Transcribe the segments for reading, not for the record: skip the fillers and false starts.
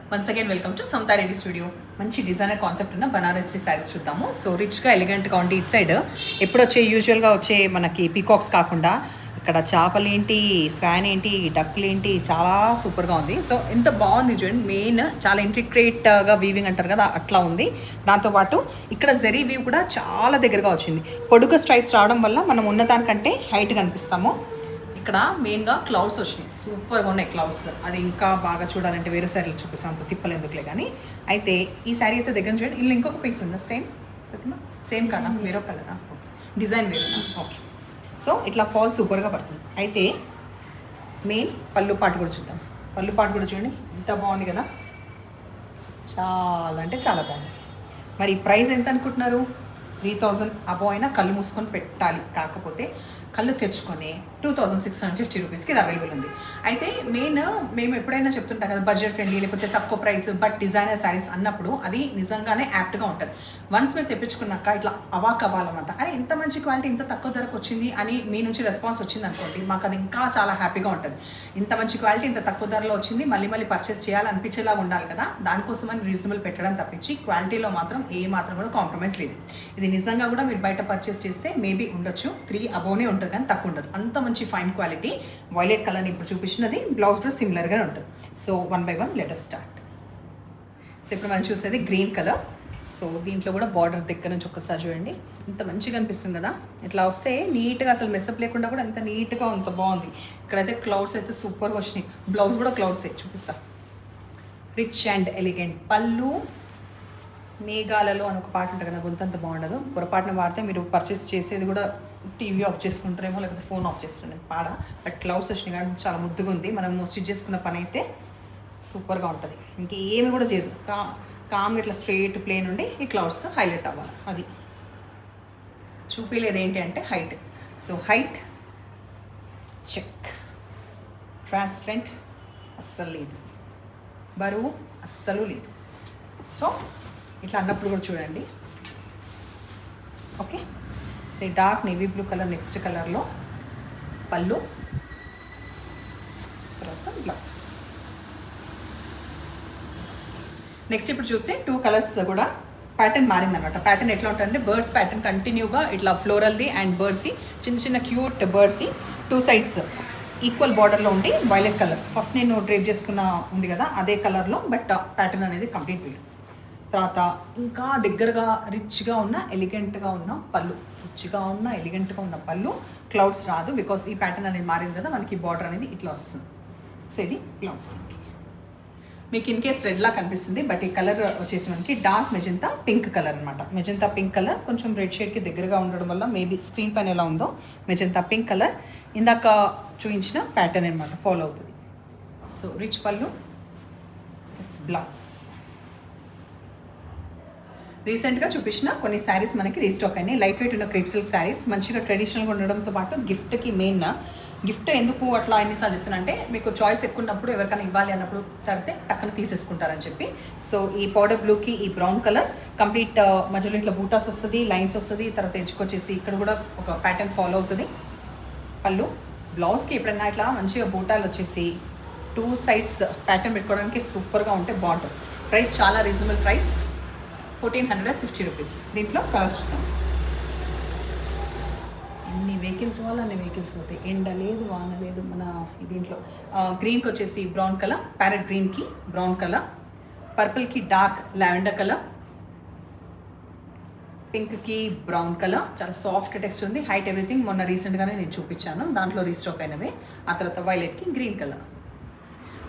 Once again welcome to Samatha Reddy studio. మంచి designer concept ఉన్న బనారసి శారీస్ చూద్దాము. సో రిచ్గా ఎలిగెంట్గా ఉండి ఇటు సైడ్ ఎప్పుడు వచ్చే యూజువల్గా వచ్చే మనకి పీకాక్స్ కాకుండా ఇక్కడ చేపలు ఏంటి, స్వాన్ ఏంటి, డక్కులు ఏంటి, చాలా సూపర్గా ఉంది. సో ఎంత బాగుంది చూడండి. మెయిన్ చాలా ఇంట్రిక్రేట్గా వీవింగ్ అంటారు కదా, అట్లా ఉంది. దాంతోపాటు ఇక్కడ జరీ వీవ్ కూడా చాలా దగ్గరగా వచ్చింది. పొడుగు స్ట్రైప్స్ రావడం వల్ల మనం ఉన్నదానికంటే హైట్ కనిపిస్తాము. ఇక్కడ మెయిన్గా క్లౌడ్స్ వచ్చినాయి, సూపర్గా ఉన్నాయి క్లౌడ్స్. అది ఇంకా బాగా చూడాలంటే వేరే శారీలు చూపిస్తాం, అంత తిప్పలు ఎందుకులే. కానీ అయితే ఈ శారీ అయితే దగ్గర చూడండి. ఇలా ఇంకొక పీస్ ఉందా? సేమ్ కదా, వేరే కలరా? డిజైన్ వేరేనా? ఓకే. సో ఇట్లా ఫాల్ సూపర్గా పడుతుంది. అయితే మెయిన్ పళ్ళు పాటు కూడా చూద్దాం. పళ్ళు పాటు కూడా చూడండి, ఎంత బాగుంది కదా, చాలా అంటే చాలా బాగుంది. మరి ప్రైస్ ఎంత అనుకుంటున్నారు? 3000 అబో అయినా కళ్ళు మూసుకొని పెట్టాలి. కాకపోతే కళ్ళు తెచ్చుకొని 2650 రూపీస్కి ఇది అవైలబుల్ ఉంది. అయితే మేము ఎప్పుడైనా చెప్తుంటాం కదా, బడ్జెట్ ఫ్రెండ్లీ లేకపోతే తక్కువ ప్రైస్ బట్ డిజైనర్ శారీస్ అన్నప్పుడు అది నిజంగానే యాప్ట్గా ఉంటుంది. వన్స్ మీరు తెప్పించుకున్నాక ఇట్లా అవాక్ అవ్వాలన్నమాట. అరే ఇంత మంచి క్వాలిటీ ఇంత తక్కువ ధరకు వచ్చింది అని మీ నుంచి రెస్పాన్స్ వచ్చింది అనుకోండి, మాకు అది ఇంకా చాలా హ్యాపీగా ఉంటుంది. ఇంత మంచి క్వాలిటీ ఇంత తక్కువ ధరలో వచ్చింది, మళ్ళీ పర్చేస్ చేయాలనిపించేలా ఉండాలి కదా, దానికోసమని రీజనబుల్ పెట్టడం తప్పించి క్వాలిటీలో మాత్రం ఏ మాత్రం కూడా కాంప్రమైజ్ లేదు. ఇది నిజంగా కూడా మీరు బయట పర్చేస్ చేస్తే మేబీ ఉండొచ్చు 3 అబోనే ఉంటుంది, కానీ తక్కువ ఉండదు. అంత మంచి ఫైన్ క్వాలిటీ. వైలెట్ కలర్ని ఇప్పుడు చూపించినది, బ్లౌజ్ కూడా సిమిలర్గానే ఉంటుంది. So 1 by 1 let us start. So ఇప్పుడు మనం చూసేది గ్రీన్ కలర్. సో దీంట్లో కూడా బార్డర్ దగ్గర నుంచి ఒక్కసారి చూడండి, ఇంత మంచిగా అనిపిస్తుంది కదా. ఇట్లా వస్తే నీట్గా, అసలు మెసప్ లేకుండా కూడా ఎంత నీట్గా అంత బాగుంది. ఇక్కడైతే క్లౌడ్స్ అయితే సూపర్గా వచ్చినాయి. బ్లౌజ్ కూడా క్లౌడ్సే చూపిస్తా. రిచ్ అండ్ ఎలిగెంట్ పళ్ళు. మేఘాలలో అని ఒక పాట ఉంటుంది కదా, గొంతంత బాగుండదు. పొరపాటున వాడితే మీరు పర్చేస్ చేసేది కూడా టీవీ ఆఫ్ చేసుకుంటారేమో, లేకపోతే ఫోన్ ఆఫ్ చేస్తుండే పాడ. బట్ క్లౌడ్స్ వచ్చినాయి కానీ చాలా ముద్దుగా ఉంది. మనం స్టిచ్ చేసుకున్న పని అయితే సూపర్గా ఉంటుంది. ఇంకేమి కూడా చేయదు, కామ్గా ఇట్లా స్ట్రైట్ ప్లేన్ ఉండి ఈ క్లౌడ్స్ హైలైట్ అవ్వాలి. అది చూపించలేదు ఏంటి అంటే height. So height check, transparent అస్సలు లేదు, బరువు అస్సలు లేదు. సో ఇట్లా అన్నప్పుడు కూడా చూడండి. Okay. So dark navy blue colour next కలర్లో పళ్ళు, తర్వాత బ్లౌజ్. నెక్స్ట్ ఇప్పుడు చూస్తే 2 కలర్స్ కూడా ప్యాటర్న్ మారిందనమాట. ప్యాటర్న్ ఎట్లా ఉంటుందంటే బర్డ్స్ ప్యాటర్న్ కంటిన్యూగా ఇట్లా ఫ్లోరల్ది అండ్ బర్డ్స్ది చిన్న క్యూట్ బర్డ్స్ది 2 సైడ్స్ ఈక్వల్ బార్డర్లో ఉండి వైలెట్ కలర్. ఫస్ట్ నేను డ్రైప్ చేసుకున్న ఉంది కదా అదే కలర్లో, బట్ ప్యాటర్న్ అనేది కంప్లీట్ వేరు. తర్వాత ఇంకా దగ్గరగా రిచ్గా ఉన్న ఎలిగెంట్గా ఉన్న పళ్ళు, రిచ్గా ఉన్న ఎలిగెంట్గా ఉన్న పళ్ళు. క్లౌడ్స్ రాదు బికాస్ ఈ ప్యాటర్న్ అనేది మారింది కదా, మనకి బార్డర్ అనేది ఇట్లా వస్తుంది. సో ఇది బ్లౌజ్. మీకు ఇన్ కేస్ రెడ్లా కనిపిస్తుంది, బట్ ఈ కలర్ వచ్చేసి మనకి డార్క్ మెజెంతా పింక్ కలర్ అనమాట. మెజెంతా పింక్ కలర్ కొంచెం రెడ్ షేడ్కి దగ్గరగా ఉండడం వల్ల మేబీ స్క్రీన్ పైన ఎలా ఉందో మెజెంతా పింక్ కలర్ ఇందాక చూపించిన ప్యాటర్న్ అనమాట ఫాలో అవుతుంది. సో రిచ్ పళ్ళు, బ్లౌజ్. రీసెంట్గా చూపించిన కొన్ని శారీస్ మనకి రీస్టాక్ అయినాయి. లైట్ వెయిట్ ఉన్న క్రేప్ సిల్క్ శారీస్, మంచిగా ట్రెడిషనల్గా ఉండడంతో పాటు గిఫ్ట్కి మెయిన్. గిఫ్ట్ ఎందుకు అట్లా ఎన్నిసార్లు చెప్తున్నా అంటే, మీకు చాయిస్ ఎక్కువ ఉన్నప్పుడు ఎవరికైనా ఇవ్వాలి అన్నప్పుడు తడితే టక్కన తీసేసుకుంటారని చెప్పి. సో ఈ పౌడర్ బ్లూకి ఈ బ్రౌన్ కలర్ కంప్లీట్ మధ్యలో ఇట్లా బూటాస్ వస్తుంది, లైన్స్ వస్తుంది. తర్వాత ఎడ్జ్కొచ్చేసి ఇక్కడ కూడా ఒక ప్యాటర్న్ ఫాలో అవుతుంది. పళ్ళు, బ్లౌజ్కి ఎప్పుడైనా ఇట్లా మంచిగా బూటాలు వచ్చేసి 2 సైడ్స్ ప్యాటర్న్ పెట్టుకోవడానికి సూపర్గా ఉంటే బాగుంటుంది. ప్రైస్ చాలా రీజనబుల్ ప్రైస్, 1450 రూపీస్. దీంట్లో కలర్స్ చూద్దాం. ఎన్ని వెహికల్స్ వాళ్ళు అన్ని వెహికల్స్ పోతాయి. ఎండ లేదు, వాన లేదు. మన దీంట్లో గ్రీన్కి వచ్చేసి బ్రౌన్ కలర్, ప్యారెట్ గ్రీన్కి బ్రౌన్ కలర్, పర్పుల్కి డార్క్ లావెండర్ కలర్, పింక్కి బ్రౌన్ కలర్. చాలా సాఫ్ట్ టెక్స్చర్ ఉంది. హైట్ ఎవ్రీథింగ్ మొన్న రీసెంట్గానే నేను చూపించాను, దాంట్లో రీస్టాక్ అయినవి. ఆ తర్వాత వైలెట్కి గ్రీన్ కలర్.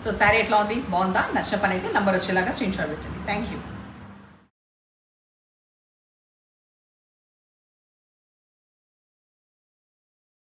సో శారీ ఎట్లా ఉంది, బాగుందా? నచ్చిన పని అయితే నంబర్ వచ్చేలాగా స్క్రీన్ షాట్ పెట్టండి. Thank you.